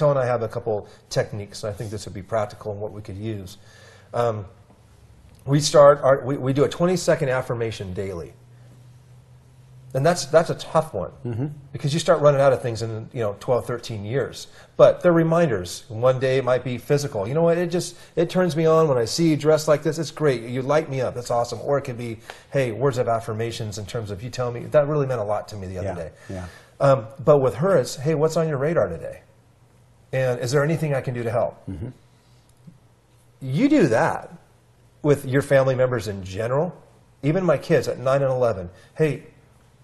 Chantel and I have a couple techniques, and I think this would be practical and what we could use. We do a 20-second affirmation daily. And that's a tough one, because you start running out of things in 12, 13 years. But they're reminders. One day it might be physical. You know what? It turns me on when I see you dressed like this. It's great. You light me up. That's awesome. Or it could be, hey, words of affirmations in terms of you tell me. That really meant a lot to me the other day. Yeah. But with her, it's, hey, what's on your radar today? And is there anything I can do to help? You do that with your family members in general. Even my kids at 9 and 11. Hey,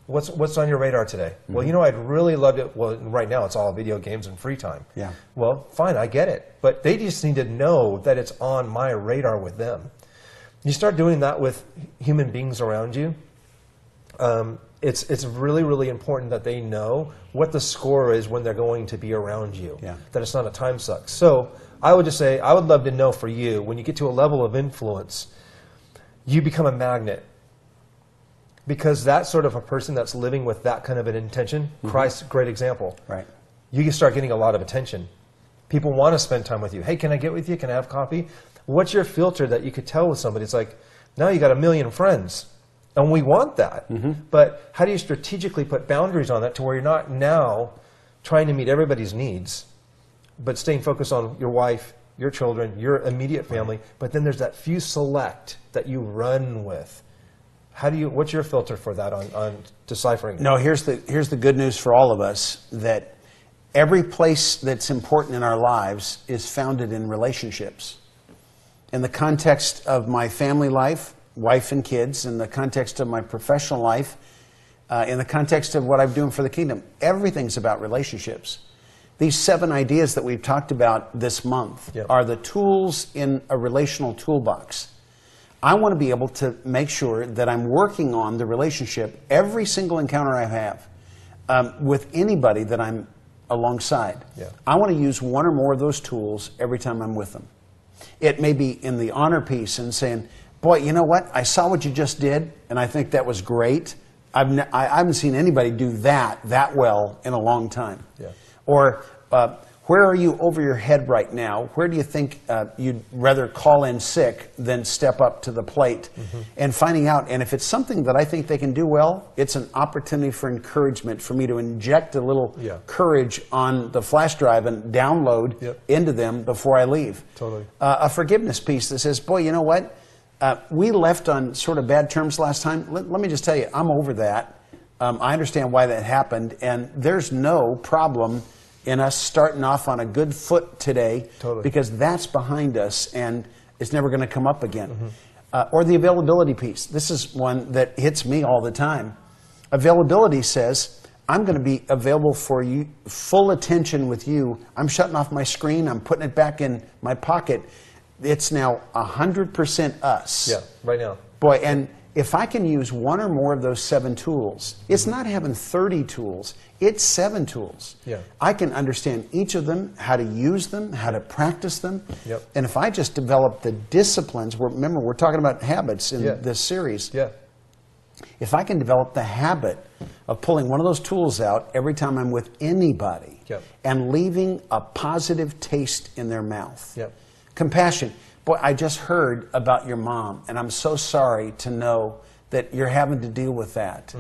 what's on your radar today? Well, I'd really love it. Well, right now it's all video games and free time. Yeah. Well, fine, I get it. But they just need to know that it's on my radar with them. You start doing that with human beings around you. It's really, really important that they know what the score is when they're going to be around you. Yeah. That it's not a time suck. So I would just say, I would love to know for you, when you get to a level of influence, you become a magnet. Because that sort of a person that's living with that kind of an intention, Christ, great example. Right. You can start getting a lot of attention. People want to spend time with you. Hey, can I get with you? Can I have coffee? What's your filter that you could tell with somebody? It's like, now you got 1 million friends. And we want that. But how do you strategically put boundaries on that to where you're not now trying to meet everybody's needs, but staying focused on your wife, your children, your immediate family, but then there's that few select that you run with. What's your filter for that on deciphering? No, here's the good news for all of us, that every place that's important in our lives is founded in relationships. In the context of my family life, wife and kids, in the context of my professional life, in the context of what I'm doing for the kingdom, everything's about relationships. These 7 ideas that we've talked about this month are the tools in a relational toolbox. I want to be able to make sure that I'm working on the relationship every single encounter I have with anybody that I'm alongside. Yeah. I want to use one or more of those tools every time I'm with them. It may be in the honor piece and saying, boy, you know what? I saw what you just did, and I think that was great. I haven't seen anybody do that well in a long time. Yeah. Or where are you over your head right now? Where do you think you'd rather call in sick than step up to the plate? And finding out, and if it's something that I think they can do well, it's an opportunity for encouragement for me to inject a little courage on the flash drive and download into them before I leave. Totally. A forgiveness piece that says, boy, you know what? We left on sort of bad terms last time. Let me just tell you, I'm over that. I understand why that happened, and there's no problem in us starting off on a good foot today, because that's behind us and it's never going to come up again. Or the availability piece. This is one that hits me all the time. Availability says, I'm going to be available for you, full attention with you. I'm shutting off my screen. I'm putting it back in my pocket. It's now 100% us. Yeah, right now. Boy, and if I can use one or more of those 7 tools, it's not having 30 tools, it's 7 tools. Yeah. I can understand each of them, how to use them, how to practice them. Yep. And if I just develop the disciplines, remember we're talking about habits in this series. Yeah. If I can develop the habit of pulling one of those tools out every time I'm with anybody and leaving a positive taste in their mouth. Yep. Compassion. Boy, I just heard about your mom, and I'm so sorry to know that you're having to deal with that.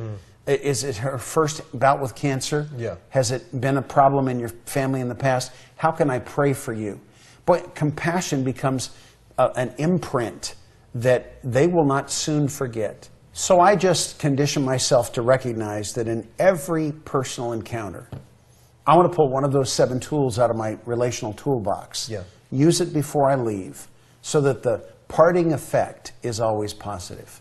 Is it her first bout with cancer? Yeah. Has it been a problem in your family in the past? How can I pray for you? Boy, compassion becomes an imprint that they will not soon forget. So I just condition myself to recognize that in every personal encounter, I want to pull one of those 7 tools out of my relational toolbox. Yeah. Use it before I leave, so that the parting effect is always positive.